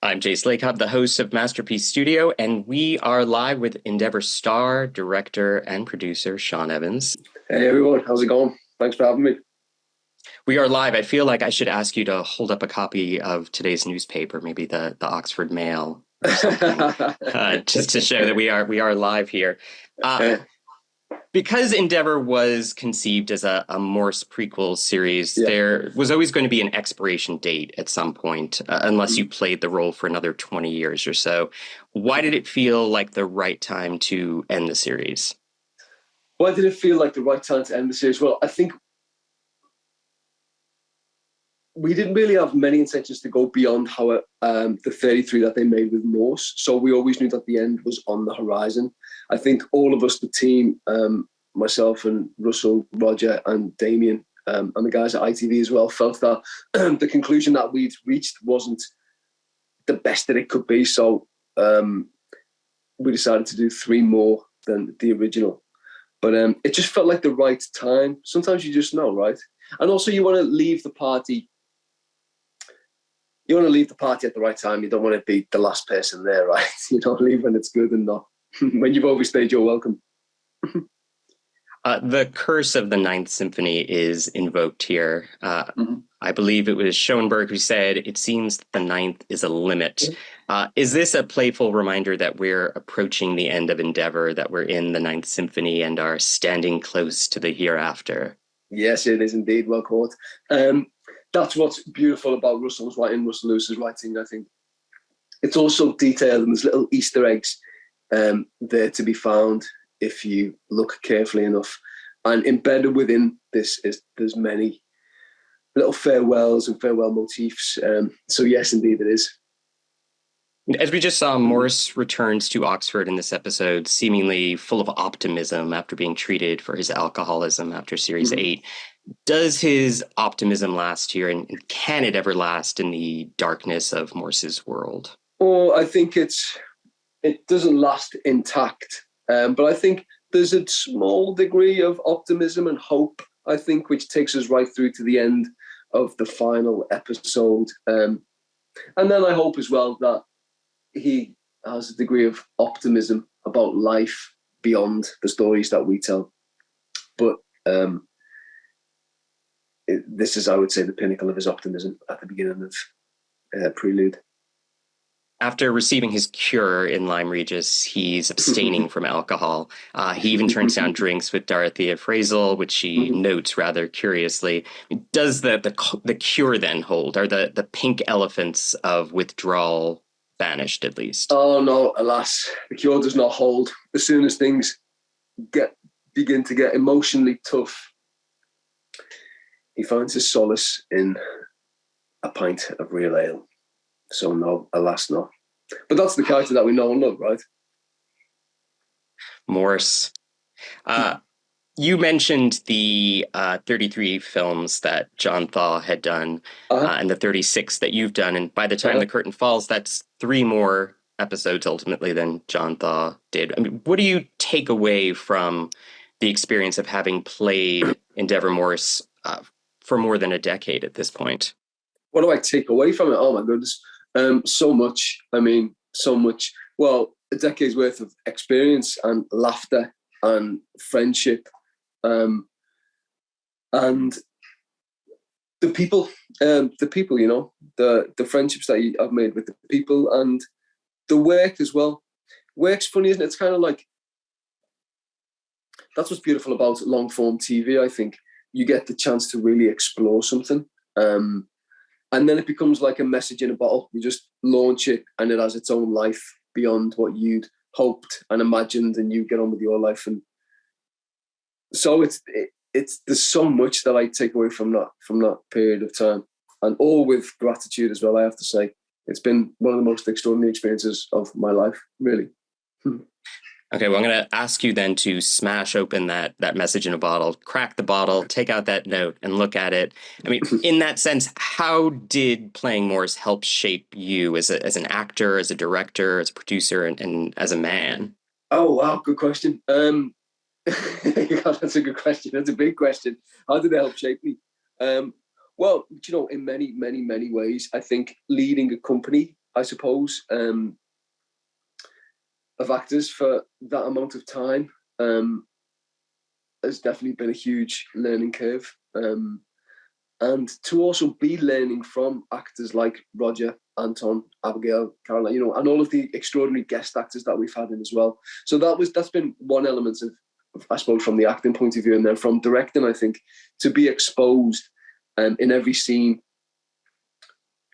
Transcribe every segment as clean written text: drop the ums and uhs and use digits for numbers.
I'm Jace Lacob, the host of Masterpiece Studio, and we are live with Endeavour star, director, and producer Shaun Evans. Hey everyone, how's it going? Thanks for having me. We are live. I feel like I should ask you to hold up a copy of today's newspaper, maybe the Oxford Mail or something, just to show that we are live here. Because Endeavour was conceived as a Morse prequel series, there was always going to be an expiration date at some point, unless you played the role for another 20 years or so. Why did it feel like the right time to end the series? Why did it feel like the right time to end the series? Well, I think we didn't really have many intentions to go beyond how the 33 that they made with Morse. So we always knew that the end was on the horizon. I think all of us, the team, myself and Russell, Roger and Damien, and the guys at ITV as well, felt that the conclusion that we'd reached wasn't the best that it could be. So we decided to do 3 more than the original. But it just felt like the right time. Sometimes you just know, right? And also you want to leave the party. You want to leave the party at the right time. You don't want to be the last person there, right? You don't leave when it's good and not when you've overstayed your welcome. The curse of the Ninth Symphony is invoked here. I believe it was Schoenberg who said, "It seems that the ninth is a limit." Is this a playful reminder that we're approaching the end of Endeavour, that we're in the Ninth Symphony and are standing close to the hereafter? Yes, it is indeed. Well caught. That's what's beautiful about Russell Lewis's writing, I think. It's also detailed, and there's little Easter eggs there to be found if you look carefully enough. And embedded within this there's many little farewells and farewell motifs. So yes, indeed it is. As we just saw, Morse returns to Oxford in this episode, seemingly full of optimism after being treated for his alcoholism after Series 8. Does his optimism last here, and can it ever last in the darkness of Morse's world? Oh, I think it doesn't last intact. But I think there's a small degree of optimism and hope, I think, which takes us right through to the end of the final episode. And then I hope as well that he has a degree of optimism about life beyond the stories that we tell. But this is, I would say, the pinnacle of his optimism at the beginning of Prelude. After receiving his cure in Lyme Regis, he's abstaining from alcohol. He even turns down drinks with Dorothea Frazel, which she notes rather curiously. Does the cure then hold? Are the pink elephants of withdrawal banished, at least? Oh, no, alas. The cure does not hold. As soon as things begin to get emotionally tough, he finds his solace in a pint of real ale. So no, alas, no. But that's the character that we know and love, right? Morse. You mentioned the 33 films that John Thaw had done and the 36 that you've done. And by the time the curtain falls, that's 3 more episodes ultimately than John Thaw did. I mean, what do you take away from the experience of having played Endeavour Morse for more than a decade at this point? What do I take away from it? Oh, my goodness. So much. I mean, so much. Well, a decade's worth of experience and laughter and friendship, and the people, you know, the friendships that I've made with the people, and the work as well. Work's funny, isn't it? It's kind of like, that's what's beautiful about long form TV. I think you get the chance to really explore something. And then it becomes like a message in a bottle. You just launch it and it has its own life beyond what you'd hoped and imagined, and you get on with your life. And so there's so much that I take away from that period of time, and all with gratitude as well, I have to say. It's been one of the most extraordinary experiences of my life, really. Okay, well, I'm going to ask you then to smash open that message in a bottle, crack the bottle, take out that note, and look at it. I mean, in that sense, how did playing Morse help shape you as an actor, as a director, as a producer, and as a man? Oh, wow, good question. God, that's a good question. That's a big question. How did it help shape me? Well, you know, in many, many, many ways. I think leading a company I suppose, of actors for that amount of time has definitely been a huge learning curve. And to also be learning from actors like Roger, Anton, Abigail, Caroline, and all of the extraordinary guest actors that we've had in as well. So that's been one element of, I suppose, from the acting point of view. And then from directing, I think, to be exposed in every scene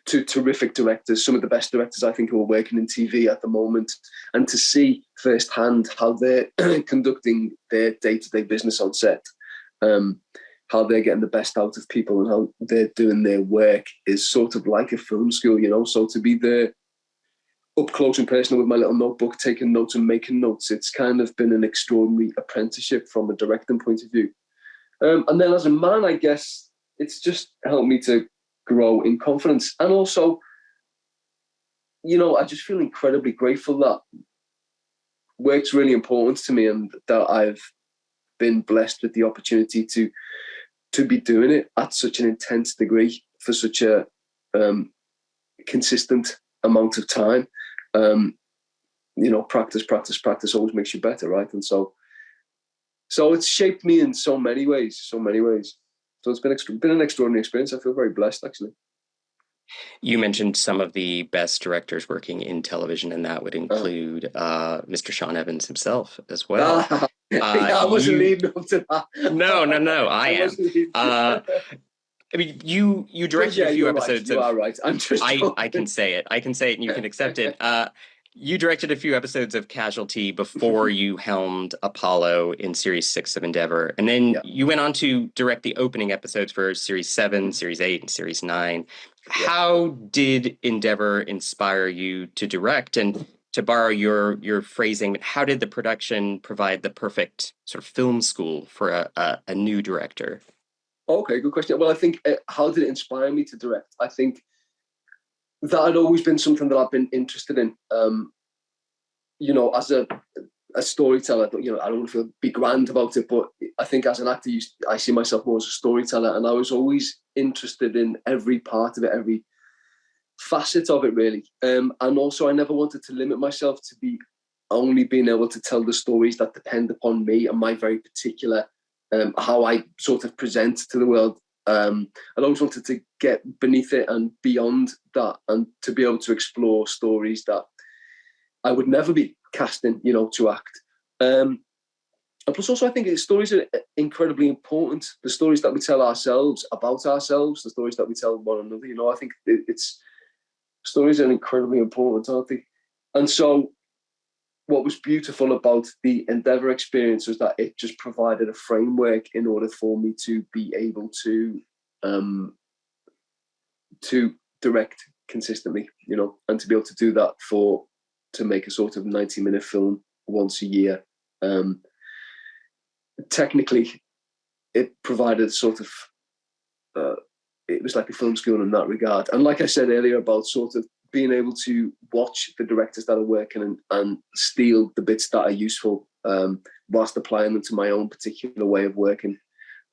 to terrific directors, some of the best directors I think who are working in TV at the moment, and to see firsthand how they're conducting their day-to-day business on set, how they're getting the best out of people and how they're doing their work is sort of like a film school, So to be there up close and personal with my little notebook, taking notes and making notes, it's kind of been an extraordinary apprenticeship from a directing point of view. And then as a man, I guess it's just helped me to grow in confidence. And also, I just feel incredibly grateful that work's really important to me and that I've been blessed with the opportunity to be doing it at such an intense degree for such a consistent amount of time. Practice always makes you better, right? And so it's shaped me in so many ways. So it's been an extraordinary experience. I feel very blessed, actually. You mentioned some of the best directors working in television, and that would include Mr. Shaun Evans himself as well. I wasn't leading up to that. No, I am. I mean, you directed a few episodes. Right. You are right. I'm just. I can say it, and you can accept it. You directed a few episodes of Casualty before you helmed Apollo in Series 6 of Endeavour. And then you went on to direct the opening episodes for Series 7, Series 8, and Series 9. How did Endeavour inspire you to direct? And to borrow your phrasing, how did the production provide the perfect sort of film school for a new director? Okay, good question. Well, I think, how did it inspire me to direct? I think that had always been something that I've been interested in. As a storyteller, I don't want to be grand about it, but I think as an actor, I see myself more as a storyteller, and I was always interested in every part of it, every facet of it, really. And also, I never wanted to limit myself to be only being able to tell the stories that depend upon me and my very particular how I sort of present to the world. I always wanted to get beneath it and beyond that, and to be able to explore stories that I would never be casting, to act. And plus, also, I think stories are incredibly important. The stories that we tell ourselves about ourselves, the stories that we tell one another. I think stories are incredibly important, aren't they? And so, what was beautiful about the Endeavour experience was that it just provided a framework in order for me to be able to direct consistently, and to be able to do that to make a sort of 90-minute film once a year. Technically, it provided sort of, it was like a film school in that regard. And like I said earlier about sort of being able to watch the directors that are working and steal the bits that are useful whilst applying them to my own particular way of working.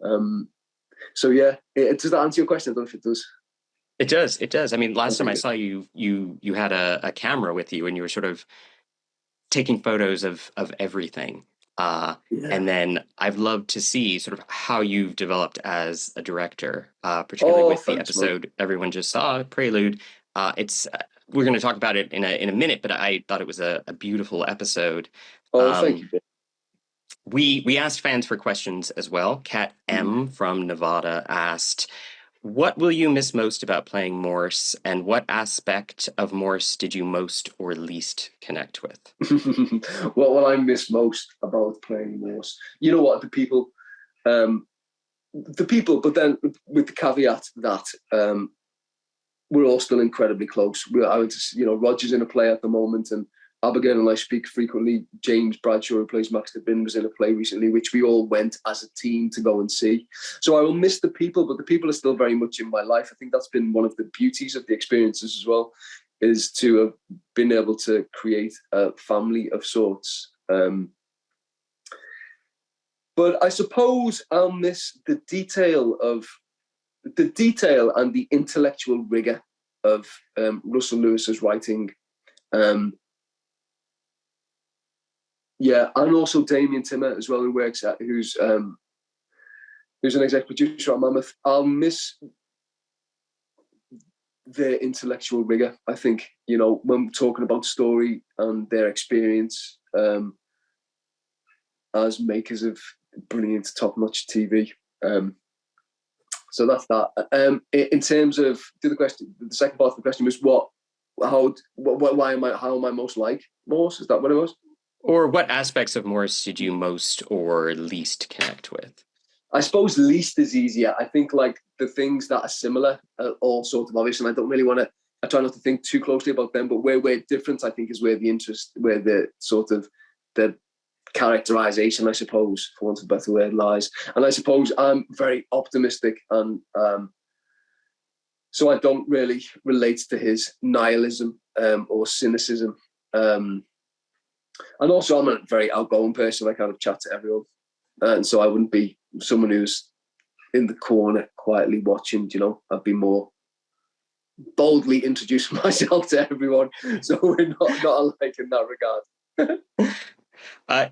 Does that answer your question? I don't know if it does. It does. I mean, last time I saw you had a camera with you and you were sort of taking photos of everything. And then I've loved to see sort of how you've developed as a director, particularly with the episode everyone just saw, Prelude. We're going to talk about it in a minute, but I thought it was a beautiful episode. Thank you. We asked fans for questions as well. Kat M from Nevada asked, what will you miss most about playing Morse, and what aspect of Morse did you most or least connect with? What will I miss most about playing Morse? You know what, the people, but then with the caveat that we're all still incredibly close. Roger's in a play at the moment, and Abigail and I speak frequently. James Bradshaw, who plays Max DeBin, was in a play recently, which we all went as a team to go and see. So I will miss the people, but the people are still very much in my life. I think that's been one of the beauties of the experiences as well, is to have been able to create a family of sorts. But I suppose I'll miss the detail and the intellectual rigor of Russell Lewis's writing. Yeah, and also Damien Timmer as well, who's an exec producer at Mammoth. I'll miss their intellectual rigor. I think, you know, when talking about story and their experience as makers of brilliant, top-notch TV. So that's that. In terms of the second part of the question was how am I most like Morse? Is that what it was? Or what aspects of Morse did you most or least connect with? I suppose least is easier. I think like the things that are similar are all sort of obvious, and I don't really want to. I try not to think too closely about them, but where we're different, I think, is where the sort of the characterization, I suppose, for want of a better word, lies. And I suppose I'm very optimistic, and so I don't really relate to his nihilism or cynicism. And also, I'm a very outgoing person. I kind of chat to everyone, and so I wouldn't be someone who's in the corner quietly watching. You know, I'd be more boldly introducing myself to everyone. So we're not alike in that regard.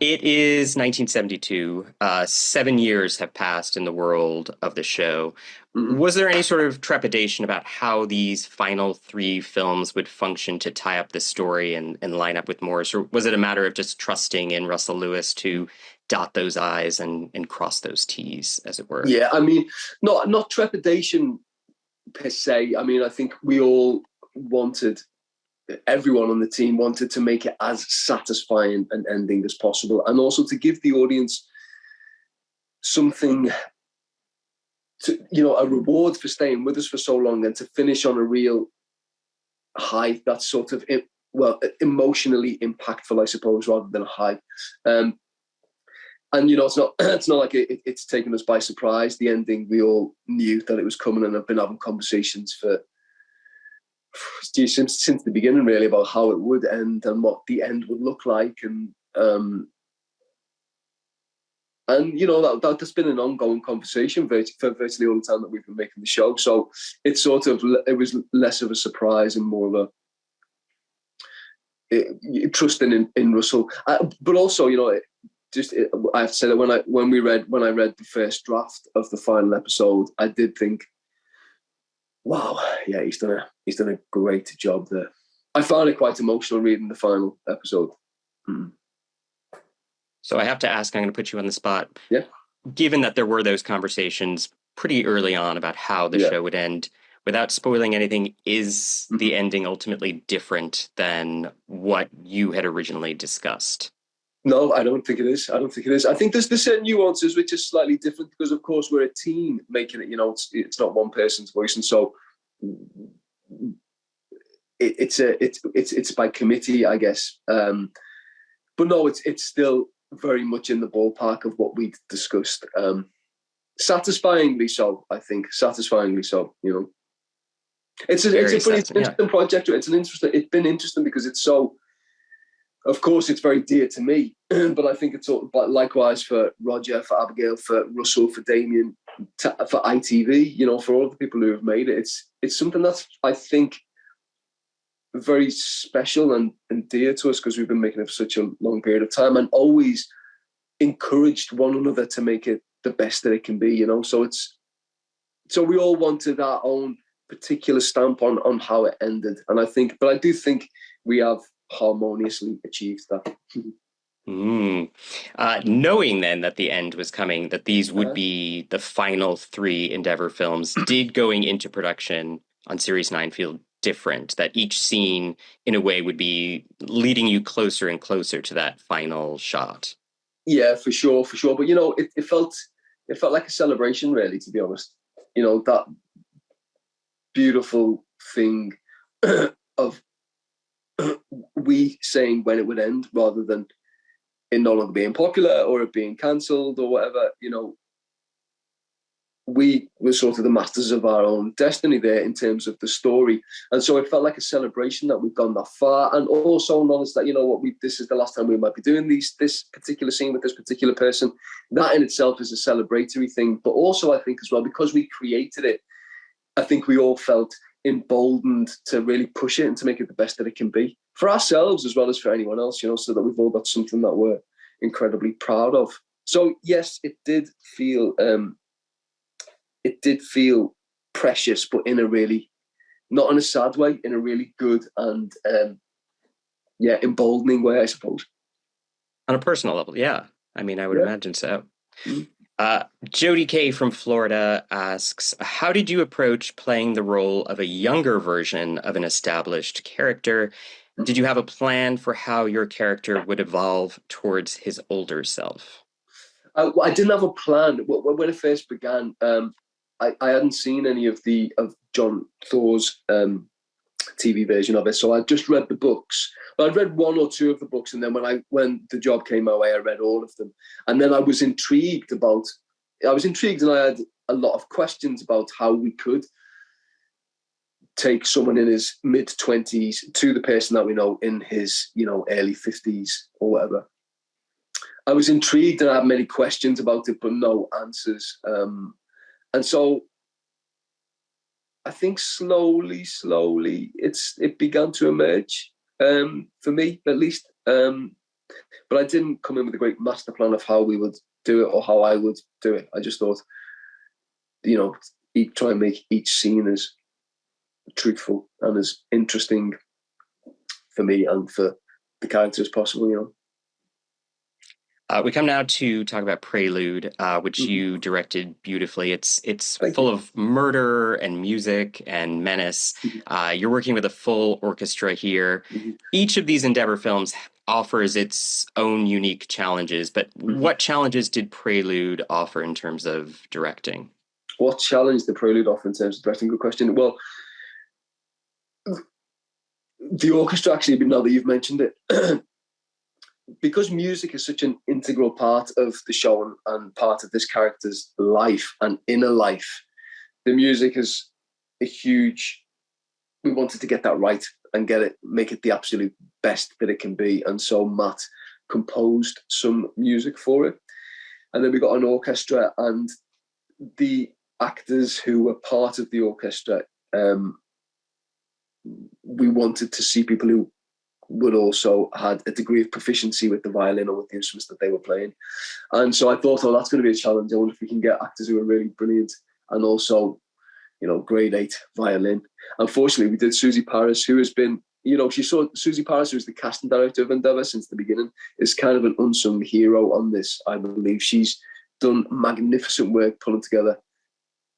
It is 1972. 7 years have passed in the world of the show. Mm-hmm. Was there any sort of trepidation about how these final 3 films would function to tie up the story and line up with Morse? Or was it a matter of just trusting in Russell Lewis to dot those I's and cross those T's, as it were? Yeah, I mean, not trepidation per se. I mean, I think we all everyone on the team wanted to make it as satisfying an ending as possible, and also to give the audience something to, you know, a reward for staying with us for so long, and to finish on a real high that's sort of emotionally impactful, I suppose, rather than a high. And you know, it's not like it's taken us by surprise. The ending, we all knew that it was coming, and I've been having conversations since the beginning, really, about how it would end and what the end would look like, and you know, that's been an ongoing conversation for virtually all the time that we've been making the show. So it was less of a surprise and more of a trusting in Russell, but also, you know, I have to say that when I read the first draft of the final episode, I did think, wow, yeah, he's done a great job there. I found it quite emotional reading the final episode. Mm. So I have to ask, I'm going to put you on the spot. Yeah. Given that there were those conversations pretty early on about how the show would end, without spoiling anything, is the ending ultimately different than what you had originally discussed? No, I don't think it is. I think there's certain nuances which are slightly different because, of course, we're a team making it. You know, it's not one person's voice, and so it's by committee, I guess. But no, it's still very much in the ballpark of what we discussed. Satisfyingly so, I think. Satisfyingly so, you know. It's a pretty interesting project. It's been interesting because it's so. Of course, it's very dear to me, but I think it's all, but likewise for Roger, for Abigail, for Russell, for Damien, for ITV, you know, for all the people who have made it. It's something that's, I think, very special and dear to us because we've been making it for such a long period of time and always encouraged one another to make it the best that it can be, you know. So we all wanted our own particular stamp on how it ended, and I do think we have harmoniously achieved that. Knowing then that the end was coming, that these would be the final 3 Endeavour films, did going into production on Series 9 feel different? That each scene, in a way, would be leading you closer and closer to that final shot? Yeah, for sure. But, you know, it felt like a celebration, really, to be honest. You know, that beautiful thing of we saying when it would end rather than it no longer being popular or it being cancelled or whatever. You know, we were sort of the masters of our own destiny there in terms of the story, and so it felt like a celebration that we've gone that far, and also knowledge that, you know what, this is the last time we might be doing this particular scene with this particular person. That in itself is a celebratory thing, but also I think as well, because we created it, I think we all felt emboldened to really push it and to make it the best that it can be for ourselves as well as for anyone else, so that we've all got something that we're incredibly proud of. So yes, it did feel precious, but in a really, not in a sad way, in a really good and emboldening way, I suppose. On a personal level, yeah. I mean, I would imagine so. Mm. Jody K from Florida asks, how did you approach playing the role of a younger version of an established character? Did you have a plan for how your character would evolve towards his older self? I didn't have a plan. When it first began, I hadn't seen any of John Thor's TV version of it, so I just read the books. I'd read one or two of the books, and then when the job came my way, I read all of them. And then I was intrigued, and I had a lot of questions about how we could take someone in his mid-20s to the person that we know in his, early 50s or whatever. I was intrigued and I had many questions about it, but no answers. And so I think slowly, it began to emerge, for me at least. But I didn't come in with a great master plan of how we would do it or how I would do it. I just thought, try and make each scene as truthful and as interesting for me and for the character as possible, We come now to talk about Prelude, which you directed beautifully. It's full of murder and music and menace. You're working with a full orchestra here. Each of these Endeavour films offers its own unique challenges, but what challenges did Prelude offer in terms of directing? What challenge did Prelude offer in terms of directing? Good question. Well, the orchestra, actually, now that you've mentioned it, because music is such an integral part of the show and part of this character's life and inner life, the music is we wanted to get that right and make it the absolute best that it can be. And so Matt composed some music for it. And then we got an orchestra, and the actors who were part of the orchestra, we wanted to see people who would also had a degree of proficiency with the violin or with the instruments that they were playing. And so I thought, that's going to be a challenge. I wonder if we can get actors who are really brilliant and also, grade 8 violin. Unfortunately, we did Susie Paris, who has been, Susie Paris, who's the casting director of Endeavour since the beginning, is kind of an unsung hero on this, I believe. She's done magnificent work pulling together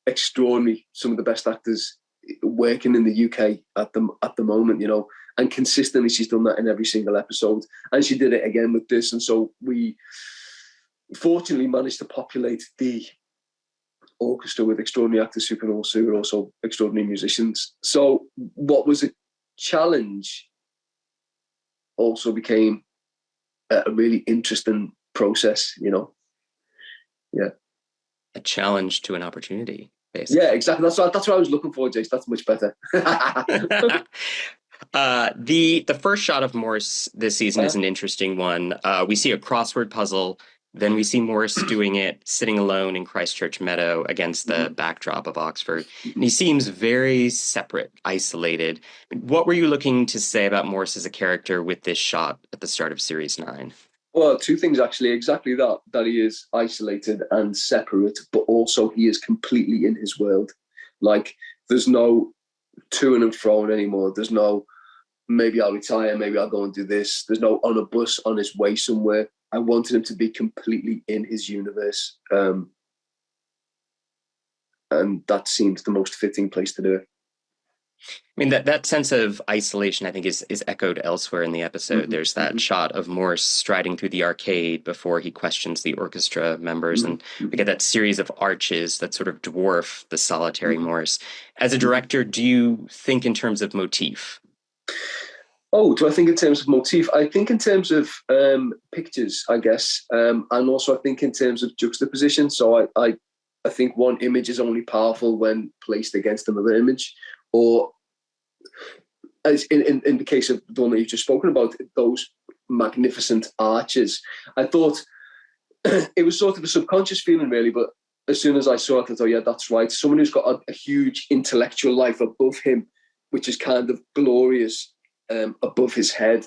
extraordinary, some of the best actors working in the UK at the moment, and consistently she's done that in every single episode, and she did it again with this. And so we fortunately managed to populate the orchestra with extraordinary actors who are also extraordinary musicians. So what was a challenge also became a really interesting process, yeah. A challenge to an opportunity, basically. Yeah, exactly. That's what I was looking for, Jace. That's much better. The first shot of Morse this season is an interesting one. We see a crossword puzzle, then we see Morse doing it sitting alone in Christchurch Meadow against the backdrop of Oxford. And he seems very separate, isolated. What were you looking to say about Morse as a character with this shot at the start of Series 9? Well, two things, actually. Exactly that he is isolated and separate, but also he is completely in his world. Like, there's no to and fro anymore. There's no, maybe I'll retire, maybe I'll go and do this. There's no on a bus on his way somewhere. I wanted him to be completely in his universe. And that seems the most fitting place to do it. I mean, that sense of isolation, I think, is echoed elsewhere in the episode. There's that shot of Morse striding through the arcade before he questions the orchestra members, and we get that series of arches that sort of dwarf the solitary Morse. As a director, do you think in terms of motif? Oh, do I think in terms of motif? I think in terms of pictures, I guess, and also I think in terms of juxtaposition. So I think one image is only powerful when placed against another image, or as in the case of the one that you've just spoken about, those magnificent arches. I thought it was sort of a subconscious feeling, really, but as soon as I saw it, I thought, oh yeah, that's right. Someone who's got a huge intellectual life above him, which is kind of glorious, above his head,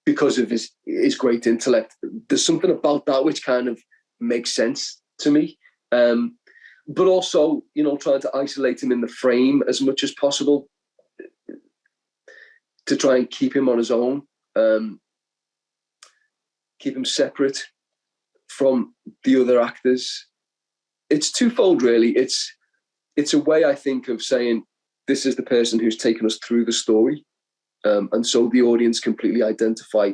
because of his great intellect. There's something about that which kind of makes sense to me. But also, trying to isolate him in the frame as much as possible to try and keep him on his own, keep him separate from the other actors. It's twofold, really. It's a way, I think, of saying this is the person who's taken us through the story, and so the audience completely identify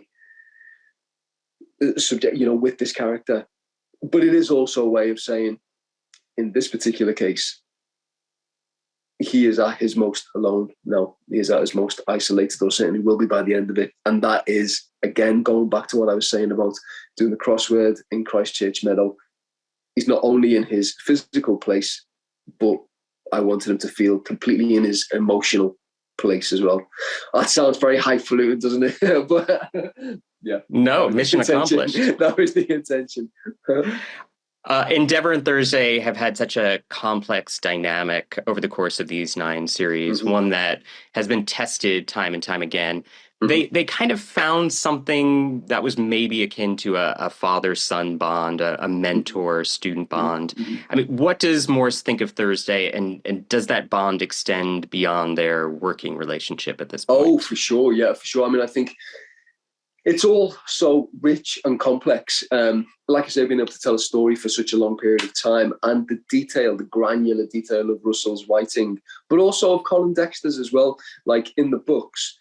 the subject, with this character. But it is also a way of saying, in this particular case, he is at his most alone now. He is at his most isolated, or certainly will be by the end of it. And that is, again, going back to what I was saying about doing the crossword in Christchurch Meadow. He's not only in his physical place, but I wanted him to feel completely in his emotional place as well. That sounds very highfalutin, doesn't it? But yeah. No, mission accomplished. That was the intention. Endeavour and Thursday have had such a complex dynamic over the course of these 9 series, one that has been tested time and time again. They kind of found something that was maybe akin to a father-son bond, a mentor-student bond. I mean, what does Morse think of Thursday, and does that bond extend beyond their working relationship at this point? Oh, for sure. Yeah, for sure. I mean, I think it's all so rich and complex. Like I said, being able to tell a story for such a long period of time, and the granular detail of Russell's writing, but also of Colin Dexter's as well. Like in the books,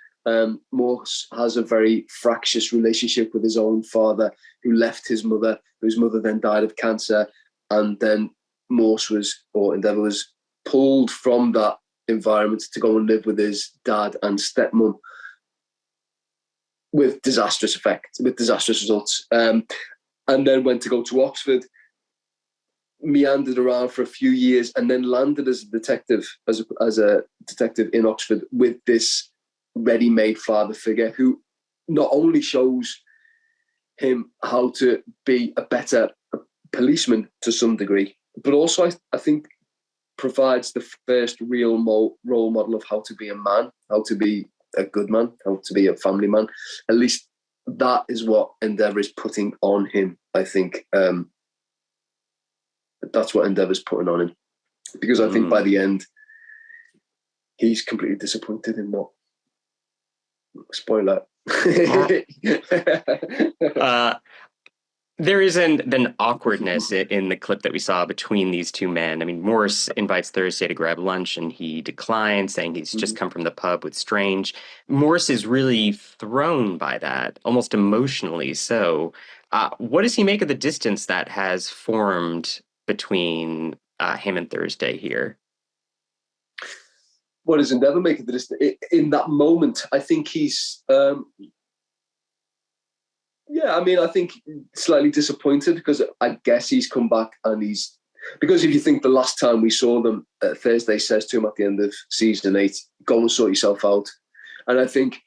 Morse has a very fractious relationship with his own father, who left his mother, whose mother then died of cancer. And then Endeavour was pulled from that environment to go and live with his dad and stepmom, with disastrous results. And then went to go to Oxford, meandered around for a few years, and then landed as a detective in Oxford with this ready-made father figure who not only shows him how to be a better policeman to some degree, but also I think provides the first real role model of how to be a man, how to be a good man, how to be a family man. At least that is what Endeavour is putting on him, I think. That's what Endeavour's putting on him. Because I think by the end, he's completely disappointed in what... Spoiler. There is an awkwardness in the clip that we saw between these two men. I mean, Morse invites Thursday to grab lunch, and he declines, saying he's just come from the pub with Strange. Morse is really thrown by that, almost emotionally so. What does he make of the distance that has formed between him and Thursday here? What does Endeavour make of the distance? In that moment, I think he's... yeah, I mean, I think slightly disappointed, because I guess he's come back and because if you think the last time we saw them, Thursday says to him at the end of season 8, go and sort yourself out. And I think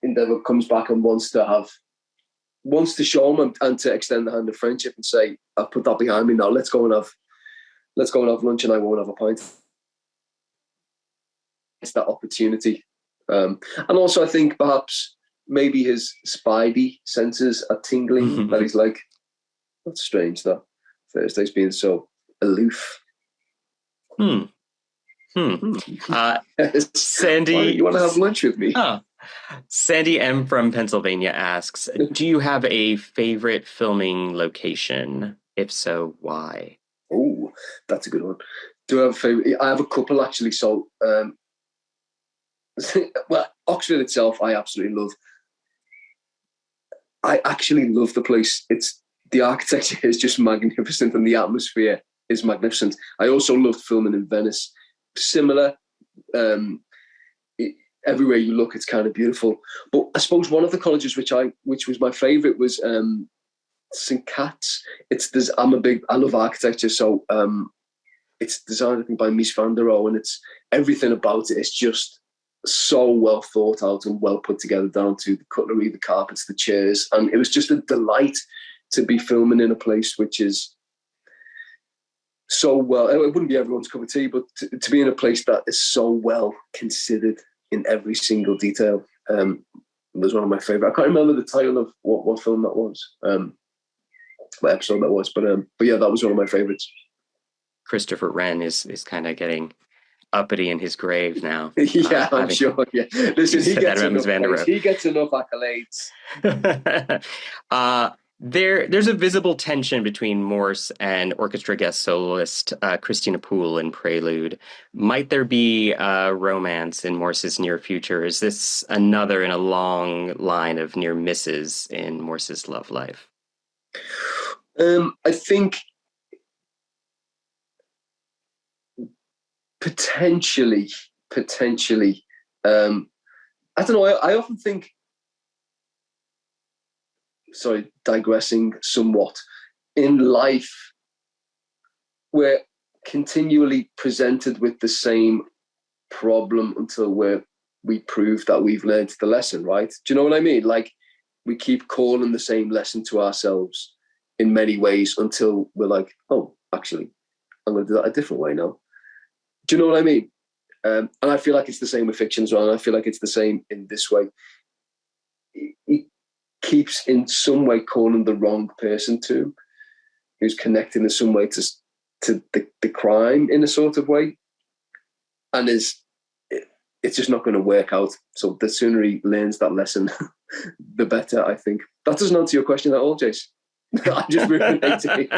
Endeavour comes back and wants to show him and to extend the hand of friendship and say, I've put that behind me now. Let's go and have lunch, and I won't have a pint. It's that opportunity. And also I think perhaps maybe his spidey senses are tingling, that he's like, that's strange that Thursday's being so aloof. Sandy, you want to have lunch with me? Sandy M from Pennsylvania asks, do you have a favorite filming location? If so, why? Oh, that's a good one. Do I have a favorite? I have a couple, actually. So, well, Oxford itself, I absolutely love. I actually love the place. The architecture is just magnificent, and the atmosphere is magnificent. I also loved filming in Venice. Similar, everywhere you look, it's kind of beautiful. But I suppose one of the colleges which was my favourite was St. Cat's. I love architecture, so it's designed, I think, by Mies van der Rohe, and it's everything about it is just so well thought out and well put together, down to the cutlery, the carpets, the chairs, and it was just a delight to be filming in a place which is so well, it wouldn't be everyone's cup of tea, but to be in a place that is so well considered in every single detail was one of my favorite. I can't remember the title of what film that was, what episode that was, but yeah, that was one of my favorites. Christopher Wren is kind of getting uppity in his grave now. Yeah, I'm sure. Yeah, listen, he gets enough praise. He gets enough accolades. There's a visible tension between Morse and orchestra guest soloist Christina Poole in Prelude. Might there be a romance in Morse's near future? Is this another in a long line of near misses in Morse's love life? I think potentially. I don't know. I often think, sorry, digressing somewhat, in life, we're continually presented with the same problem until we prove that we've learned the lesson, right? Do you know what I mean? Like, we keep calling the same lesson to ourselves in many ways until we're like, oh, actually, I'm going to do that a different way now. Do you know what I mean? And I feel like it's the same with fiction as well. And I feel like it's the same in this way. It keeps in some way calling the wrong person to him, who's connecting in some way to the crime in a sort of way. And it's just not going to work out. So the sooner he learns that lesson, the better, I think. That doesn't answer your question at all, Jace. I'm just ruminating.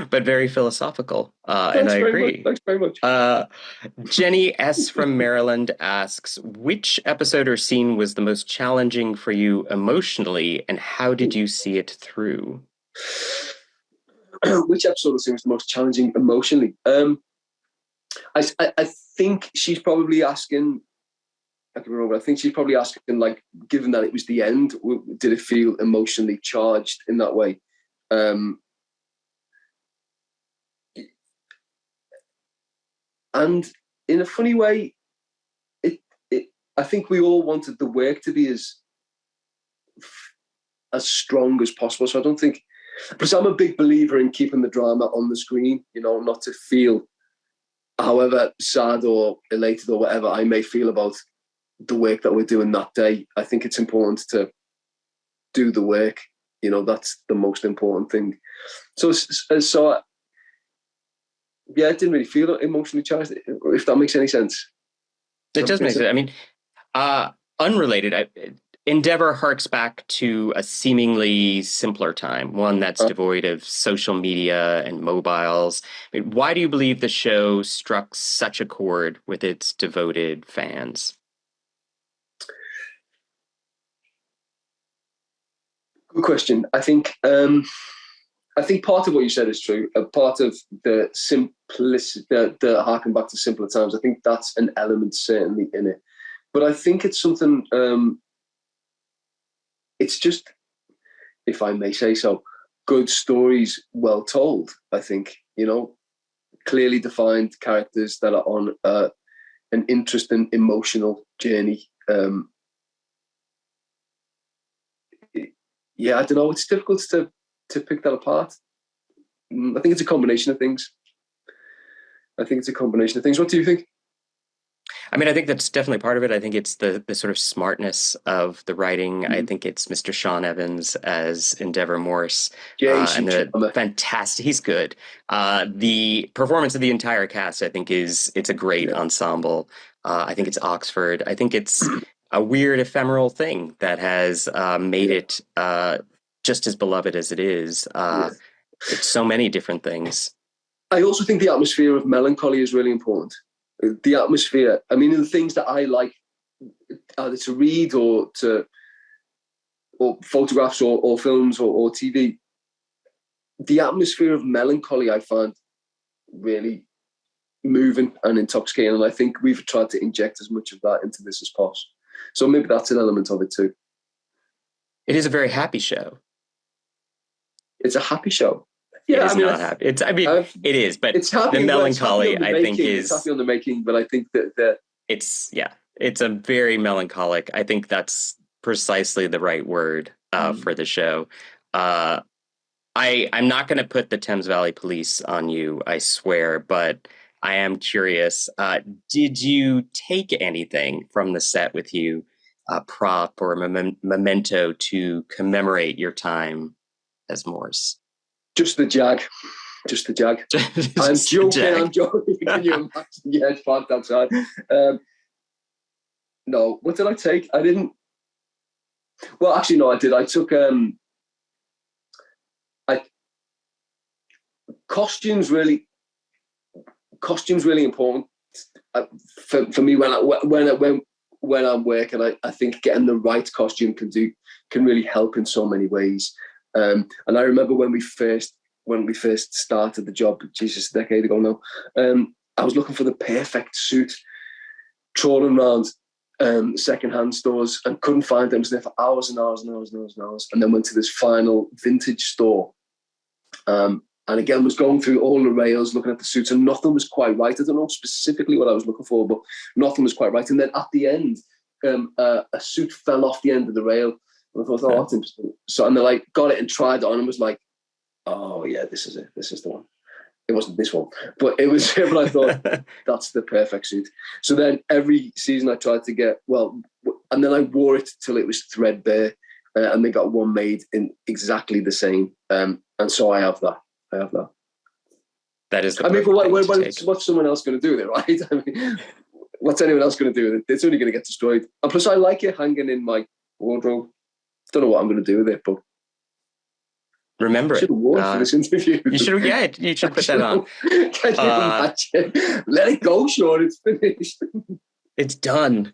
But very philosophical, and I agree. Thanks very much. Jenny S. from Maryland asks, which episode or scene was the most challenging for you emotionally, and how did you see it through? Which episode or scene was the most challenging emotionally? I think she's probably asking, I can remember, I think she's probably asking, like, given that it was the end, did it feel emotionally charged in that way? And in a funny way, I think we all wanted the work to be as strong as possible. So I don't think, because I'm a big believer in keeping the drama on the screen, not to feel however sad or elated or whatever I may feel about the work that we're doing that day. I think it's important to do the work. That's the most important thing. So yeah, it didn't really feel emotionally charged, if that makes any sense. It does make sense. I mean, unrelated, Endeavour harks back to a seemingly simpler time, one that's devoid of social media and mobiles. I mean, why do you believe the show struck such a chord with its devoted fans? Good question. I think part of what you said is true. A part of the simplicity, the harking back to simpler times, I think that's an element certainly in it. But I think it's something, it's just, if I may say so, good stories well told, I think, clearly defined characters that are on an interesting emotional journey. Yeah, I don't know. It's difficult to pick that apart. I think it's a combination of things. What do you think? I mean, I think that's definitely part of it. I think it's the sort of smartness of the writing. Mm-hmm. I think it's Mr. Shaun Evans as Endeavour Morse. And the fantastic, he's good. The performance of the entire cast, I think, it's a great ensemble. I think it's Oxford. I think it's a weird ephemeral thing that has made it just as beloved as it is. It's so many different things. I also think the atmosphere of melancholy is really important. The atmosphere, I mean, the things that I like either to read or photographs or films or TV, the atmosphere of melancholy I find really moving and intoxicating, and I think we've tried to inject as much of that into this as possible. So maybe that's an element of it too. It is a very happy show. It's a happy show. Yeah, it's not happy. It is, but it's happy, the melancholy, I think, is happy on the making. But I think that it's a very melancholic. I think that's precisely the right word. for the show. Uh, I'm not going to put the Thames Valley Police on you, I swear, but I am curious. Did you take anything from the set with you, a prop or a memento to commemorate your time as Morse? Just the Jag. Just the Jag. I'm joking. I'm joking. Can you imagine? Yeah, it's parked outside. No, what did I take? I didn't. Well, actually, no, I did. I took costumes. Really important for me when I'm working. I think getting the right costume can really help in so many ways. And I remember when we first started the job, Jesus, a decade ago now. I was looking for the perfect suit, trawling around secondhand stores and couldn't find them. I was there for hours and hours and hours and hours and hours, and then went to this final vintage store. And again, was going through all the rails, looking at the suits, and nothing was quite right. I don't know specifically what I was looking for, but nothing was quite right. And then at the end, a suit fell off the end of the rail. And I thought, oh, that's interesting. So, and then I got it and tried it on and was like, oh, yeah, this is it. This is the one. It wasn't this one, but it was him. And I thought, that's the perfect suit. So then every season I tried to get, and then I wore it till it was threadbare. And they got one made in exactly the same. And so I have that. That is the what's someone else going to do with it, right? I mean, what's anyone else going to do with it? It's only going to get destroyed. And plus, I like it hanging in my wardrobe. Don't know what I'm going to do with it, but remember, I should have worn it for this interview. You should put that on. Can you imagine? Let it go, Shaun. It's finished. It's done.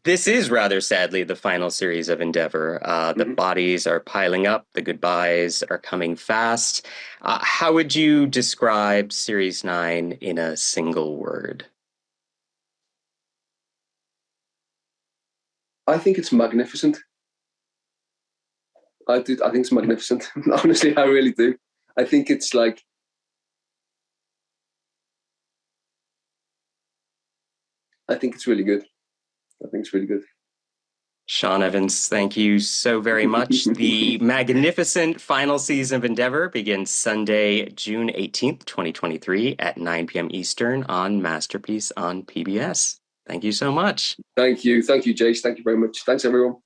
This is rather sadly the final series of Endeavour. The bodies are piling up. The goodbyes are coming fast. How would you describe Series 9 in a single word? I think it's magnificent. I think it's magnificent. Honestly, I really do. I think it's like, I think it's really good. Shaun Evans, thank you so very much. The magnificent final season of Endeavour begins Sunday, June 18th, 2023 at 9 p.m. Eastern on Masterpiece on PBS. Thank you so much. Thank you, Jace. Thank you very much. Thanks, everyone.